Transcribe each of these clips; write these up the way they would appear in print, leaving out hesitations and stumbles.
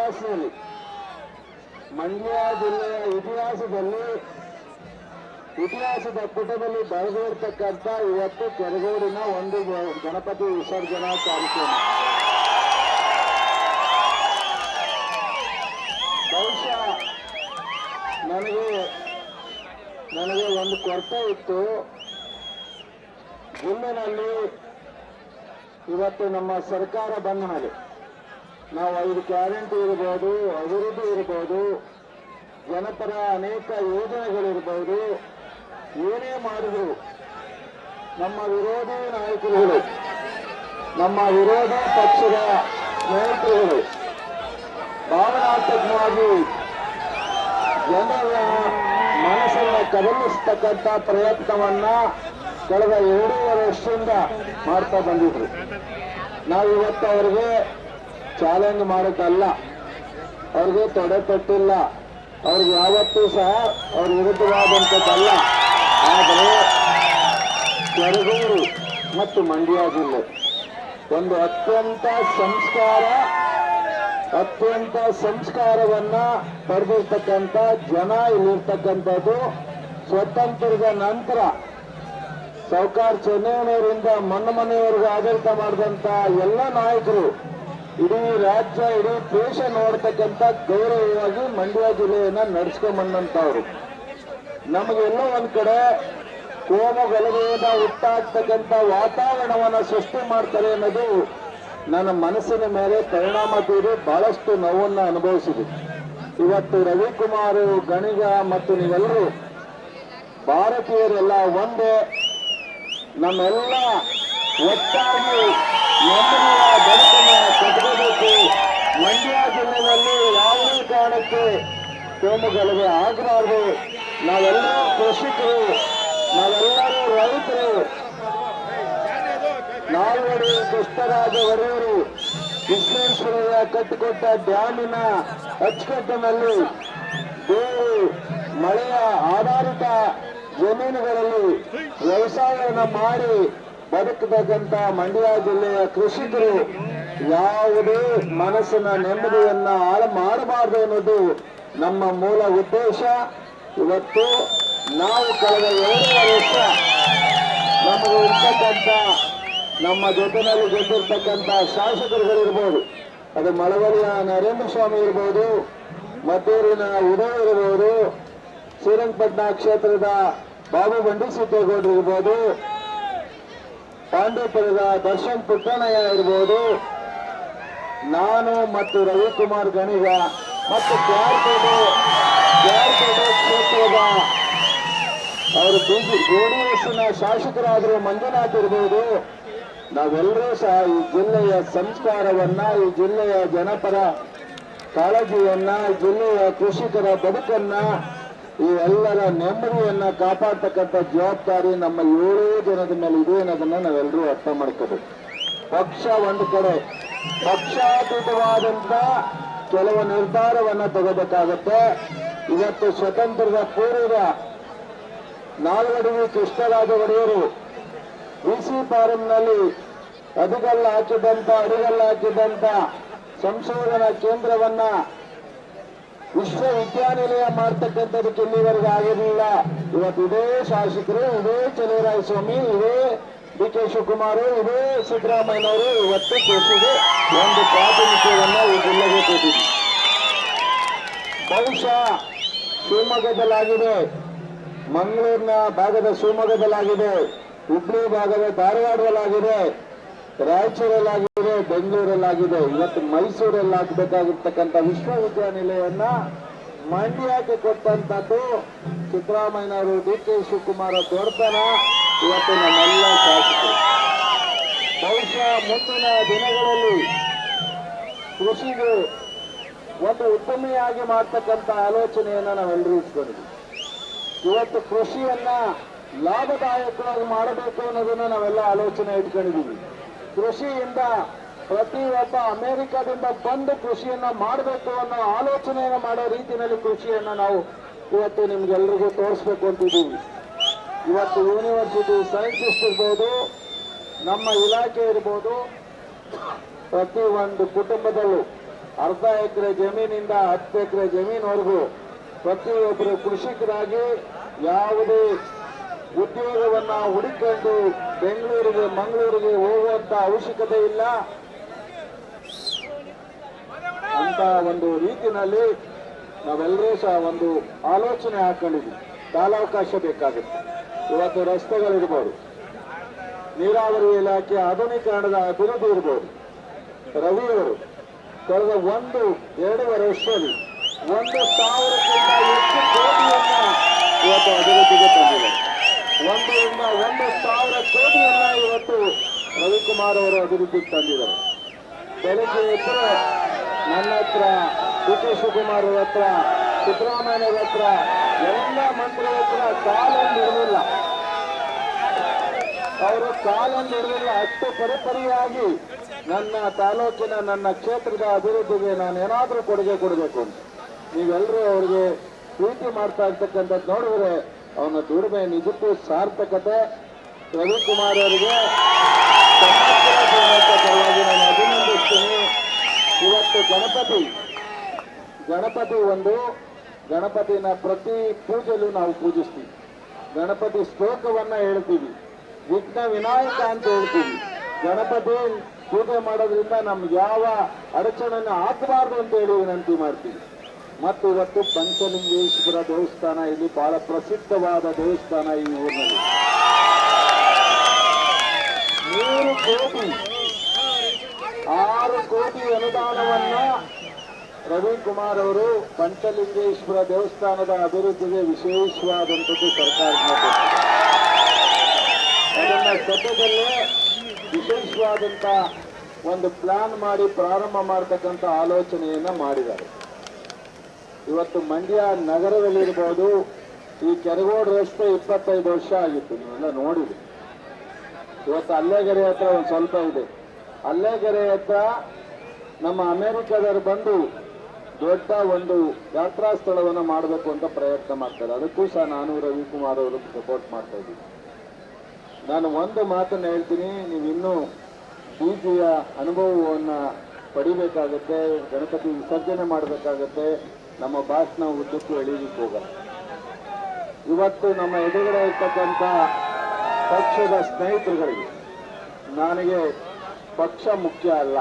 ಇತಿಹಾಸದಲ್ಲಿ ಮಂಡ್ಯ ಜಿಲ್ಲೆಯ ಇತಿಹಾಸದ ಪುಟದಲ್ಲಿ ಬರೆದಿರ್ತಕ್ಕಂಥ ಇವತ್ತು ಕೆರಗೋಡಿನ ಒಂದು ಗಣಪತಿ ವಿಸರ್ಜನಾ ಕಾರ್ಯಕ್ರಮ. ಬಹುಶಃ ನನಗೆ ಒಂದು ಕೊರತೆ ಇತ್ತು. ಜಿಲ್ಲೆನಲ್ಲಿ ಇವತ್ತು ನಮ್ಮ ಸರ್ಕಾರ ಬಂದ ಮೇಲೆ ನಾವು 5 ಗ್ಯಾರಂಟಿ ಇರ್ಬೋದು, ಅಭಿವೃದ್ಧಿ ಇರ್ಬೋದು, ಜನಪರ ಅನೇಕ ಯೋಜನೆಗಳಿರ್ಬೋದು, ಏನೇ ಮಾಡಿದ್ರು ನಮ್ಮ ವಿರೋಧಿ ನಾಯಕರುಗಳು, ನಮ್ಮ ವಿರೋಧ ಪಕ್ಷದ ನಾಯಕರುಗಳು ಭಾವನಾತ್ಮಕವಾಗಿ ಜನರ ಮನಸ್ಸನ್ನು ಕದಲಿಸ್ತಕ್ಕಂಥ ಪ್ರಯತ್ನವನ್ನ ಕಳೆದ 2.5 ವರ್ಷದಿಂದ ಮಾಡ್ತಾ ಬಂದಿದ್ರು. ನಾವಿವತ್ತು ಅವರಿಗೆ ಚಾಲೆಂಜ್ ಮಾಡೋಕ್ಕಲ್ಲ, ಅವ್ರಿಗೆ ತೊಡೆ ತೊಟ್ಟಿಲ್ಲ, ಅವ್ರಿಗೆ ಯಾವತ್ತೂ ಸಹ ಅವ್ರ ವಿರುದ್ಧವಾದಂಥದ್ದಲ್ಲ. ಆದರೆ ಕೆರಗೋಡು ಮತ್ತು ಮಂಡ್ಯ ಜಿಲ್ಲೆ ಒಂದು ಅತ್ಯಂತ ಸಂಸ್ಕಾರವನ್ನ ಪಡೆದಿರ್ತಕ್ಕಂಥ ಜನ ಇಲ್ಲಿರ್ತಕ್ಕಂಥದ್ದು. ಸ್ವತಂತ್ರದ ನಂತರ ಸಾವುಕಾರ ಚೆನ್ನೈನವರಿಂದ ಮನೆಯವರೆಗೂ ಆಡಳಿತ ಮಾಡಿದಂತ ಎಲ್ಲ ನಾಯಕರು ಇಡೀ ರಾಜ್ಯ, ಇಡೀ ದೇಶ ನೋಡ್ತಕ್ಕಂಥ ಗೌರವವಾಗಿ ಮಂಡ್ಯ ಜಿಲ್ಲೆಯನ್ನ ನಡೆಸ್ಕೊಂಡ್ಬಂದಂತವ್ರು. ನಮಗೆಲ್ಲೋ ಒಂದ್ ಕಡೆ ಕೋಮು ಗಲಭೆಯನ್ನ ಹುಟ್ಟಾಗ್ತಕ್ಕಂಥ ವಾತಾವರಣವನ್ನ ಸೃಷ್ಟಿ ಮಾಡ್ತಾರೆ ಅನ್ನೋದು ನನ್ನ ಮನಸ್ಸಿನ ಮೇಲೆ ಪರಿಣಾಮ ಬೀರಿ ಬಹಳಷ್ಟು ನೋವನ್ನ ಅನುಭವಿಸಿದೆ. ಇವತ್ತು ರವಿಕುಮಾರ್, ಗಣಿಗ ಮತ್ತು ನೀವೆಲ್ಲರೂ ಭಾರತೀಯರೆಲ್ಲ ಒಂದೇ, ನಮ್ಮೆಲ್ಲ ಒಟ್ಟಾಗಿ ನೆಮ್ಮದಿಯ ಬದುಕನ್ನು ಕಟ್ಟಬೇಕು. ಮಂಡ್ಯ ಜಿಲ್ಲೆಯಲ್ಲಿ ಯಾವುದೇ ಕಾರಣಕ್ಕೆ ಕೋಮು ಗಲಭೆ ಆಗಬಾರದು. ನಾವೆಲ್ಲರೂ ಕೃಷಿಕರು, ನಾವೆಲ್ಲರೂ ರೈತರು. ನಾಲ್ವಡಿ ಕೃಷ್ಣರಾಜ ಒಡೆಯರು ವಿಶ್ವೇಶ್ವರಯ್ಯ ಕಟ್ಟಿಕೊಟ್ಟ ಡ್ಯಾಮಿನ ಅಚ್ಚುಕಟ್ಟಿನಲ್ಲಿ ಮಳೆಯ ಆಧಾರಿತ ಜಮೀನುಗಳಲ್ಲಿ ವ್ಯವಸಾಯವನ್ನು ಮಾಡಿ ಬದುಕಬೇಕಂತ ಮಂಡ್ಯ ಜಿಲ್ಲೆಯ ಕೃಷಿಕರು ಯಾವುದೇ ಮನಸ್ಸಿನ ನೆಮ್ಮದಿಯನ್ನ ಹಾಳು ಮಾಡಬಾರದು ಅನ್ನೋದು ನಮ್ಮ ಮೂಲ ಉದ್ದೇಶ. ಇವತ್ತು ನಾವು ಕಳೆದ 2.5 ವರ್ಷ ನಮಗೆ ಇರ್ತಕ್ಕಂಥ ನಮ್ಮ ಜೊತೆಯಲ್ಲಿ ಗೆದ್ದಿರ್ತಕ್ಕಂಥ ಶಾಸಕರುಗಳಿರ್ಬೋದು, ಅದು ಮಳವಳ್ಳಿಯ ನರೇಂದ್ರ ಸ್ವಾಮಿ ಇರ್ಬೋದು, ಮದ್ದೂರಿನ ಉದಯ ಇರ್ಬೋದು, ಶ್ರೀರಂಗಪಟ್ಟಣ ಕ್ಷೇತ್ರದ ಬಾಬು ಬಂಡಿಸಿದ್ದೇಗೌಡರು ಇರ್ಬೋದು, ಪಾಂಡವಪುರದ ದರ್ಶನ್ ಪುಟ್ಟಣ್ಣಯ್ಯ ಇರ್ಬೋದು, ನಾನು ಮತ್ತು ರವಿಕುಮಾರ್ ಗಣಿಗ ಮತ್ತು ಕ್ಯಾರ್ಪೇಟೆ ಕ್ಷೇತ್ರದ ಅವರು ಜೆಡಿಎಸ್ನ ಶಾಸಕರಾದರೂ ಮಂಜುನಾಥ್ ಇರ್ಬೋದು, ನಾವೆಲ್ಲರೂ ಸಹ ಈ ಜಿಲ್ಲೆಯ ಸಂಸ್ಕಾರವನ್ನ, ಈ ಜಿಲ್ಲೆಯ ಜನಪರ ಕಾಳಜಿಯನ್ನ, ಈ ಜಿಲ್ಲೆಯ ಕೃಷಿಕರ ಬದುಕನ್ನ, ಈ ಎಲ್ಲರ ನೆಮ್ಮದಿಯನ್ನ ಕಾಪಾಡ್ತಕ್ಕಂಥ ಜವಾಬ್ದಾರಿ ನಮ್ಮ 7 ಜನದ ಮೇಲೆ ಇದೆ ಅನ್ನೋದನ್ನ ನಾವೆಲ್ಲರೂ ಅರ್ಥ ಮಾಡ್ಕೋಬೇಕು. ಪಕ್ಷ ಒಂದು ಕಡೆ, ಪಕ್ಷಾತೀತವಾದಂತ ಕೆಲವು ನಿರ್ಧಾರವನ್ನ ತಗೋಬೇಕಾಗತ್ತೆ. ಇವತ್ತು ಸ್ವತಂತ್ರದ ಪೂರ್ವದ ನಾಲ್ವಡಿ ಕೃಷ್ಣರಾಜ ಒಡೆಯರು ಬಿಸಿ ಫಾರಂನಲ್ಲಿ ಅಡಿಗಲ್ಲು ಹಾಕಿದಂತ ಸಂಶೋಧನಾ ಕೇಂದ್ರವನ್ನ ವಿಶ್ವವಿದ್ಯಾನಿಲಯ ಮಾಡ್ತಕ್ಕಂಥದಕ್ಕೆ ಇಲ್ಲಿವರೆಗೆ ಆಗಿರಲಿಲ್ಲ. ಇವತ್ತು ಇದೇ ಶಾಸಕರು, ಇದೇ ಚಲುವರಾಯಸ್ವಾಮಿ, ಇದೇ ಡಿ ಕೆ ಶಿವಕುಮಾರ್, ಇದೇ ಸಿದ್ದರಾಮಯ್ಯನವರು ಇವತ್ತು ಕೃಷಿಗೆ ಒಂದು ಪ್ರಾತಿನಿಧ್ಯವನ್ನ ಈ ಜಿಲ್ಲೆಗೆ ಕೊಟ್ಟಿದೆ. ಬಹುಶಃ ಶಿವಮೊಗ್ಗದಲ್ಲಾಗಿದೆ, ಮಂಗಳೂರಿನ ಭಾಗದ ಶಿವಮೊಗ್ಗದಲ್ಲಾಗಿದೆ, ಹುಬ್ಳಿ ಭಾಗದ ಧಾರವಾಡದಲ್ಲಾಗಿದೆ, ರಾಯಚೂರಲ್ಲಾಗಿದೆ, ಬೆಂಗಳೂರಲ್ಲಾಗಿದೆ. ಇವತ್ತು ಮೈಸೂರಲ್ಲಿ ಆಗಬೇಕಾಗಿರ್ತಕ್ಕಂಥ ವಿಶ್ವವಿದ್ಯಾನಿಲಯವನ್ನ ಮಂಡ್ಯಕ್ಕೆ ಕೊಟ್ಟಂತದ್ದು ಸಿದ್ದರಾಮಯ್ಯನವರು, ಡಿ ಕೆ ಶಿವಕುಮಾರ್ ದೊಡ್ಡತನ. ಇವತ್ತು ನಮ್ಮೆಲ್ಲ ಶಾಸಕರು ಬಹುಶಃ ಮುಂದಿನ ದಿನಗಳಲ್ಲಿ ಕೃಷಿಗೆ ಒಂದು ಉದ್ಯಮಿಯಾಗಿ ಮಾಡ್ತಕ್ಕಂಥ ಆಲೋಚನೆಯನ್ನ ನಾವೆಲ್ಲರೂ ಇಟ್ಕೊಂಡಿದ್ವಿ. ಇವತ್ತು ಕೃಷಿಯನ್ನ ಲಾಭದಾಯಕವಾಗಿ ಮಾಡಬೇಕು ಅನ್ನೋದನ್ನ ನಾವೆಲ್ಲ ಆಲೋಚನೆ ಇಟ್ಕೊಂಡಿದ್ದೀವಿ. ಕೃಷಿಯಿಂದ ಪ್ರತಿಯೊಬ್ಬ ಅಮೆರಿಕದಿಂದ ಬಂದು ಕೃಷಿಯನ್ನ ಮಾಡಬೇಕು ಅನ್ನೋ ಆಲೋಚನೆಯನ್ನ ಮಾಡೋ ರೀತಿಯಲ್ಲಿ ಕೃಷಿಯನ್ನ ನಾವು ಇವತ್ತು ನಿಮ್ಗೆಲ್ರಿಗೂ ತೋರಿಸ್ಬೇಕು ಅಂತಿದ್ದೀವಿ. ಇವತ್ತು ಯೂನಿವರ್ಸಿಟಿ ಸೈಂಟಿಸ್ಟ್ ಇರ್ಬೋದು, ನಮ್ಮ ಇಲಾಖೆ ಇರ್ಬೋದು, ಪ್ರತಿ ಒಂದು ಕುಟುಂಬದಲ್ಲೂ ಅರ್ಧ ಎಕರೆ ಜಮೀನಿಂದ 10 ಎಕರೆ ಜಮೀನವರೆಗೂ ಪ್ರತಿಯೊಬ್ಬರು ಕೃಷಿಕರಾಗಿ ಯಾವುದೇ ಉದ್ಯೋಗವನ್ನ ಹುಡುಕೊಂಡು ಬೆಂಗಳೂರಿಗೆ ಮಂಗಳೂರಿಗೆ ಹೋಗುವಂತ ಅವಶ್ಯಕತೆ ಇಲ್ಲ ಅಂತ ಒಂದು ರೀತಿನಲ್ಲಿ ನಾವೆಲ್ಲರೂ ಸಹ ಒಂದು ಆಲೋಚನೆ ಹಾಕೊಂಡಿದ್ವಿ. ಕಾಲಾವಕಾಶ ಬೇಕಾಗುತ್ತೆ. ಇವತ್ತು ರಸ್ತೆಗಳಿರ್ಬೋದು, ನೀರಾವರಿ ಇಲಾಖೆ ಆಧುನೀಕರಣದ ಅಭಿವೃದ್ಧಿ ಇರ್ಬೋದು. ರವಿಯವರು ಕಳೆದ 1-2 ವರ್ಷದಲ್ಲಿ 1,000ಕ್ಕಿಂತ ಹೆಚ್ಚು ಕೋಟಿಯನ್ನ ಇವತ್ತು ಅಭಿವೃದ್ಧಿಗೆ ತಂದಿದ್ದಾರೆ. 1,000 ಕೋಟಿಯನ್ನ ಇವತ್ತು ರವಿಕುಮಾರ್ ಅವರು ಅಭಿವೃದ್ಧಿಗೆ ತಂದಿದ್ದಾರೆ. ಬೆಳಗ್ಗೆ ಇದ್ರೆ ನನ್ನ ಹತ್ರ, ಡಿ.ಕೆ. ಶಿವಕುಮಾರ್ ಅವರ ಹತ್ರ, ಸಿದ್ದರಾಮಯ್ಯನವರ ಹತ್ರ, ಎಲ್ಲ ಮಂತ್ರಿಗಳ ಹತ್ರ ಕಾಲನ್ನು ಇರಲಿಲ್ಲ. ಅವರು ಕಾಲನ್ನು ಇರಲಿಲ್ಲ. ಅಷ್ಟು ಪರಿಪರಿಯಾಗಿ ನನ್ನ ತಾಲೂಕಿನ, ನನ್ನ ಕ್ಷೇತ್ರದ ಅಭಿವೃದ್ಧಿಗೆ ನಾನು ಏನಾದರೂ ಕೊಡುಗೆ ಕೊಡಬೇಕು ಅಂತ ನೀವೆಲ್ಲರೂ ಅವರಿಗೆ ಪ್ರೀತಿ ಮಾಡ್ತಾ ಇರ್ತಕ್ಕಂಥದ್ದು ನೋಡಿದ್ರೆ ಅವನ ದುಡಿಮೆ ನಿಜಕ್ಕೂ ಸಾರ್ಥಕತೆ. ರವಿಕುಮಾರ್ ಅವರಿಗೆ ಪರವಾಗಿ ನಾನು ಅಭಿನಂದಿಸ್ತೀನಿ. ಇವತ್ತು ಗಣಪತಿನ ಪ್ರತಿ ಪೂಜೆಯಲ್ಲೂ ನಾವು ಪೂಜಿಸ್ತೀವಿ. ಗಣಪತಿ ಶ್ಲೋಕವನ್ನ ಹೇಳ್ತೀವಿ, ವಿಘ್ನ ವಿನಾಯಕ ಅಂತ ಹೇಳ್ತೀವಿ. ಗಣಪತಿ ಪೂಜೆ ಮಾಡೋದ್ರಿಂದ ನಮ್ಗೆ ಯಾವ ಅಡಚಣೆಯನ್ನು ಹಾಕಬಾರ್ದು ಅಂತ ಹೇಳಿ ವಿನಂತಿ ಮಾಡ್ತೀವಿ. ಮತ್ತು ಇವತ್ತು ಪಂಚಲಿಂಗೇಶ್ವರ ದೇವಸ್ಥಾನ ಇಲ್ಲಿ ಬಹಳ ಪ್ರಸಿದ್ಧವಾದ ದೇವಸ್ಥಾನ. ಈ ಊರಿನಲ್ಲಿ 3 ಕೋಟಿ 6 ಕೋಟಿ ಅನುದಾನವನ್ನ ರವಿಕುಮಾರ್ ಅವರು ಪಂಚಲಿಂಗೇಶ್ವರ ದೇವಸ್ಥಾನದ ಅಭಿವೃದ್ಧಿಗೆ ವಿಶೇಷವಾದಂಥದ್ದು ಸರ್ಕಾರ ಅದನ್ನ ಸದ್ಯದಲ್ಲೇ ವಿಶೇಷವಾದಂತ ಒಂದು ಪ್ಲಾನ್ ಮಾಡಿ ಪ್ರಾರಂಭ ಮಾಡತಕ್ಕಂಥ ಆಲೋಚನೆಯನ್ನ ಮಾಡಿದ್ದಾರೆ. ಇವತ್ತು ಮಂಡ್ಯ ನಗರದಲ್ಲಿರ್ಬೋದು, ಈ ಕೆರಗೋಡು ರಸ್ತೆ 25 ವರ್ಷ ಆಗಿತ್ತು, ನೀವೆಲ್ಲ ನೋಡಿದ್ರಿ. ಇವತ್ತು ಅಲ್ಲೇಗೆರೆ ಹತ್ರ ಒಂದು ಸ್ವಲ್ಪ ಇದೆ. ಅಲ್ಲೇಗೆರೆ ಹತ್ರ ನಮ್ಮ ಅಮೆರಿಕದವರು ಬಂದು ದೊಡ್ಡ ಒಂದು ಯಾತ್ರಾ ಸ್ಥಳವನ್ನು ಮಾಡಬೇಕು ಅಂತ ಪ್ರಯತ್ನ ಮಾಡ್ತಾರೆ. ಅದಕ್ಕೂ ಸಹ ನಾನು ರವಿಕುಮಾರ್ ಅವರು ಸಪೋರ್ಟ್ ಮಾಡ್ತಾ ಇದ್ದೀನಿ. ನಾನು ಒಂದು ಮಾತನ್ನು ಹೇಳ್ತೀನಿ, ನೀವಿನ್ನೂ ಬೀದಿಯ ಅನುಭವವನ್ನು ಪಡಿಬೇಕಾಗತ್ತೆ. ಗಣಪತಿ ವಿಸರ್ಜನೆ ಮಾಡಬೇಕಾಗತ್ತೆ. ನಮ್ಮ ಭಾಷಣ ಉದ್ದಕ್ಕೂ ಎಳೀಲಿಕ್ಕೆ ಹೋಗಲ್ಲ. ಇವತ್ತು ನಮ್ಮ ಎದುರುಗಡೆ ಇರ್ತಕ್ಕಂಥ ಪಕ್ಷದ ಸ್ನೇಹಿತರುಗಳಿಗೆ ನನಗೆ ಪಕ್ಷ ಮುಖ್ಯ ಅಲ್ಲ,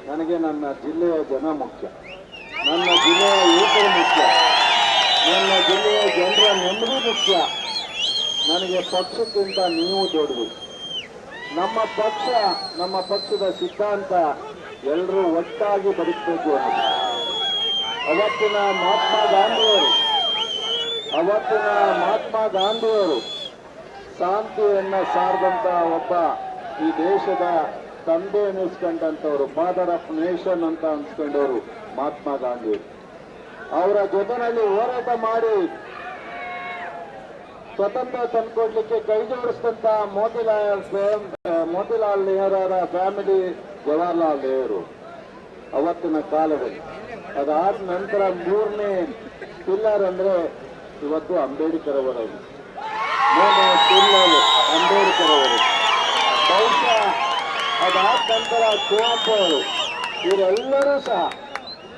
ನನಗೆ ನನ್ನ ಜಿಲ್ಲೆಯ ಜನ ಮುಖ್ಯ, ನನ್ನ ಜಿಲ್ಲೆಯ ಯುವಕರು ಮುಖ್ಯ, ನನ್ನ ಜಿಲ್ಲೆಯ ಜನರ ನೆಮ್ಮದಿ ಮುಖ್ಯ. ನನಗೆ ಪಕ್ಷಕ್ಕಿಂತ ನೀವು ದೊಡ್ಡದು. ನಮ್ಮ ಪಕ್ಷದ ಸಿದ್ಧಾಂತ ಎಲ್ಲರೂ ಒಟ್ಟಾಗಿ ಬದುಕಬೇಕು ಅನ್ನೋದು. ಅವತ್ತಿನ ಮಹಾತ್ಮ ಗಾಂಧಿಯವರು ಶಾಂತಿಯನ್ನ ಸಾರದಂತ ಒಬ್ಬ ಈ ದೇಶದ ತಂದೆ ಅನ್ನಿಸ್ಕೊಂಡಂತವ್ರು, ಫಾದರ್ ಆಫ್ ನೇಷನ್ ಅಂತ ಅನ್ಸ್ಕೊಂಡವರು ಮಹಾತ್ಮ ಗಾಂಧಿಯವರು. ಅವರ ಜೊತೆನಲ್ಲಿ ಹೋರಾಟ ಮಾಡಿ ಸ್ವತಂತ್ರ ತಂದುಕೊಡ್ಲಿಕ್ಕೆ ಕೈ ಜೋಡಿಸಿದಂತ ಮೋತಿಲಾಲ್ ನೆಹರೂರ ಫ್ಯಾಮಿಲಿ ಜವಾಹರ್ಲಾಲ್ ನೆಹರು ಅವತ್ತಿನ ಕಾಲದಲ್ಲಿ. ಅದಾದ ನಂತರ 3ನೇ ಪಿಲ್ಲರ್ ಅಂದ್ರೆ ಇವತ್ತು ಅಂಬೇಡ್ಕರ್ ಅವರು. 3ನೇ ಪಿಲ್ಲರ್ ಅಂಬೇಡ್ಕರ್ ಅವರು. ಬಹುಶಃ ಅದಾದ ನಂತರ ಕುವೆಂಪು ಅವರು. ಇವರೆಲ್ಲರೂ ಸಹ,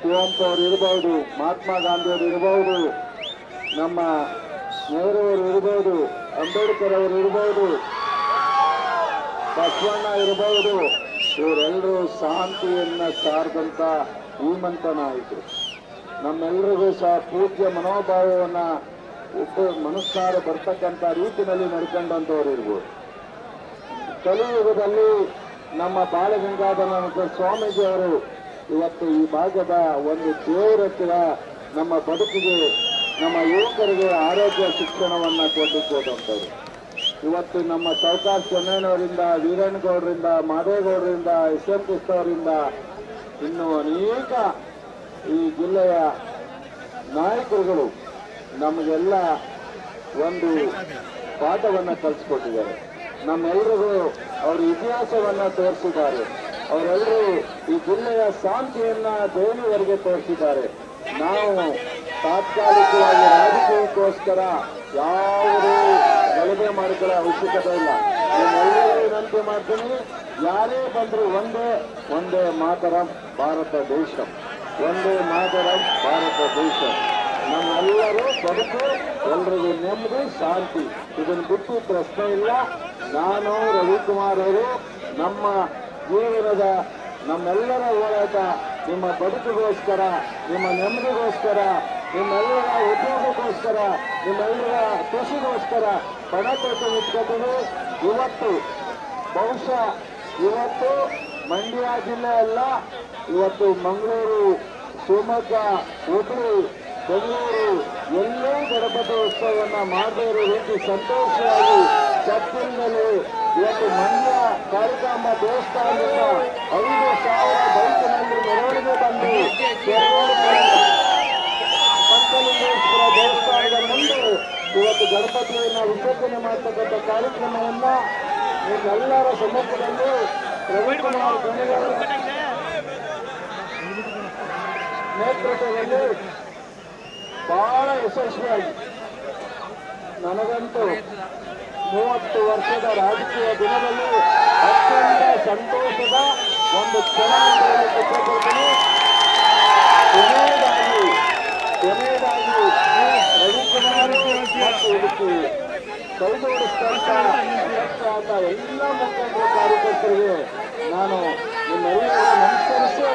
ಕುವೆಂಪು ಅವರು ಇರಬಹುದು, ಮಹಾತ್ಮ ಗಾಂಧಿಯವರು ಇರಬಹುದು, ನಮ್ಮ ನೆಹರು ಅವರು ಇರಬಹುದು, ಅಂಬೇಡ್ಕರ್ ಅವರು ಇರಬಹುದು, ಬಸವಣ್ಣ ಇರಬಹುದು. ಇವರೆಲ್ಲರೂ ಶಾಂತಿಯನ್ನ ಸಾರದಂತ ಶ್ರೀಮಂತ ನಾಯಕರು. ನಮ್ಮೆಲ್ಲರಿಗೂ ಸಹ ಪೂಜ್ಯ ಮನೋಭಾವವನ್ನ ಮನುಷ್ಯರ ಬರ್ತಕ್ಕಂಥ ರೀತಿಯಲ್ಲಿ ನಡ್ಕೊಂಡಂತವ್ರು ಇರ್ಬೋದು. ಕಲಿಯುಗದಲ್ಲಿ ನಮ್ಮ ಬಾಲಗಂಗಾಧರ ಸ್ವಾಮೀಜಿ ಅವರು ಇವತ್ತು ಈ ಭಾಗದ ಒಂದು ದೇವರತ್ರ ನಮ್ಮ ಬದುಕಿಗೆ, ನಮ್ಮ ಯುವಕರಿಗೆ ಆರೋಗ್ಯ ಶಿಕ್ಷಣವನ್ನ ಕೊಟ್ಟಿದ್ದೇವಂಥವ್ರು. ಇವತ್ತು ನಮ್ಮ ಸೌಕಾರ್ ಚೆನ್ನೈನವರಿಂದ, ವೀರಣ್ಣಗೌಡರಿಂದ, ಮಾದೇಗೌಡರಿಂದ, ಎಸ್.ಎಂ. ಕೃಷ್ಣ ಅವರಿಂದ, ಇನ್ನು ಅನೇಕ ಈ ಜಿಲ್ಲೆಯ ನಾಯಕರುಗಳು ನಮಗೆಲ್ಲ ಒಂದು ಪಾಠವನ್ನ ಕಲಿಸ್ಕೊಟ್ಟಿದ್ದಾರೆ. ನಮ್ಮೆಲ್ಲರಿಗೂ ಅವರ ಇತಿಹಾಸವನ್ನ ತೋರಿಸಿದ್ದಾರೆ. ಅವರೆಲ್ಲರೂ ಈ ಜಿಲ್ಲೆಯ ಶಾಂತಿಯನ್ನ ದೆಹಲಿವರೆಗೆ ತೋರಿಸಿದ್ದಾರೆ. ನಾವು ತಾತ್ಕಾಲಿಕವಾಗಿ ರಾಜಕೀಯಕ್ಕೋಸ್ಕರ ಯಾವುದೇ ಗಲಭೆ ಮಾಡಿಕೊಳ್ಳೋ ಅವಶ್ಯಕತೆ ಇಲ್ಲ. ನಿಮ್ಮೆಲ್ಲರೂ ವಿನಂತಿ ಮಾಡ್ತೀನಿ, ಯಾರೇ ಬಂದರೂ ಒಂದೇ ಮಾತರಂ ಭಾರತ ದೇಶ. ಒಂದೇ ಮಾದರ ಭಾರತ ದೇಶ. ನಮ್ಮೆಲ್ಲರೂ ಬದುಕು, ಎಲ್ರಿಗೂ ನೆಮ್ಮದಿ, ಶಾಂತಿ, ಇದನ್ನು ಬಿಟ್ಟು ಪ್ರಶ್ನೆ ಇಲ್ಲ. ನಾನು ರವಿಕುಮಾರ್ ಅವರು ನಮ್ಮ ಜೀವನದ ನಮ್ಮೆಲ್ಲರ ಹೋರಾಟ ನಿಮ್ಮ ಬದುಕಿಗೋಸ್ಕರ, ನಿಮ್ಮ ನೆಮ್ಮದಿಗೋಸ್ಕರ, ನಿಮ್ಮೆಲ್ಲರ ಉದ್ಯೋಗಕ್ಕೋಸ್ಕರ, ನಿಮ್ಮೆಲ್ಲರ ಖುಷಿಗೋಸ್ಕರ ಪಣ ತೊಟ್ಟು ನಿಂತ್ಕೊತೀವಿ. ಇವತ್ತು ಬಹುಶಃ ಇವತ್ತು ಮಂಡ್ಯ ಜಿಲ್ಲೆ ಅಲ್ಲ, ಇವತ್ತು ಮಂಗಳೂರು, ಶಿವಮೊಗ್ಗ, ಹುಬ್ಬಳ್ಳಿ, ಬೆಂಗಳೂರು ಎಲ್ಲೂ ಗಣಪತಿ ಉತ್ಸವವನ್ನು ಮಾಡದೇ ಇರೋ ರೀತಿ ಸಂತೋಷವಾಗಿ ಛತ್ರದಲ್ಲಿ ಇವತ್ತು ಮಂಡ್ಯ ಕಾಳಿಕಾಂಬ ದೇವಸ್ಥಾನದಿಂದ 5,000 ಬೈಕಿನಲ್ಲಿ ಮೆರವಣಿಗೆ ಬಂದು ಪಂಚಲಿಂಗೇಶ್ವರ ದೇವಸ್ಥಾನದ ಮುಂದೆ ಇವತ್ತು ಗಣಪತಿಯನ್ನು ವಿಸರ್ಜನೆ ಮಾಡತಕ್ಕಂಥ ಕಾರ್ಯಕ್ರಮವನ್ನ ನಿಮ್ಮೆಲ್ಲರ ಸಮ್ಮುಖದಲ್ಲಿ ರವಿಕುಮಾರ್ ಗಣಿಯವರ ನೇತೃತ್ವದಲ್ಲಿ ಬಹಳ ಯಶಸ್ವಿಯಾಗಿ, ನನಗಂತೂ 30 ವರ್ಷದ ರಾಜಕೀಯ ದಿನದಲ್ಲಿ ಅತ್ಯಂತ ಸಂತೋಷದ ಒಂದು ಕ್ಷಣ ಅಂತ ಹೇಳಲಿಕ್ಕೆ ಇಷ್ಟಪಡ್ತೀನಿ. ಕೊನೆಯದಾಗಿ ರವಿಕುಮಾರ್ ಮತ್ತು ಇದಕ್ಕೆ ಕೈಜೋಡಿಸಿದಂತ ಎಲ್ಲ ಮುಖಂಡರ ಕಾರ್ಯಕರ್ತರಿಗೆ ನಾನು ನಿಮ್ಮೆಲ್ಲರಿಗೂ ನಮಸ್ಕರಿಸಿ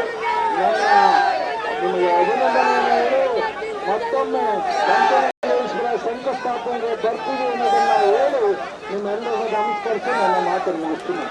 ನಿಮಗೆ ಅಭಿನಂದನೆಯನ್ನು ಹೇಳಿ ಮತ್ತೊಮ್ಮೆ ಪಂಚಲಿಂಗೇಶ್ವರ ಶಂಕುಸ್ಥಾಪನೆಗೆ ಬರ್ತೀವಿ ಅನ್ನೋದನ್ನ ಹೇಳಿ ನಿಮ್ಮೆಲ್ಲರಿಗೂ ನಮಸ್ಕರಿಸಿ ನನ್ನ ಮಾತನ್ನು ಮುಗಿಸ್ತೀನಿ.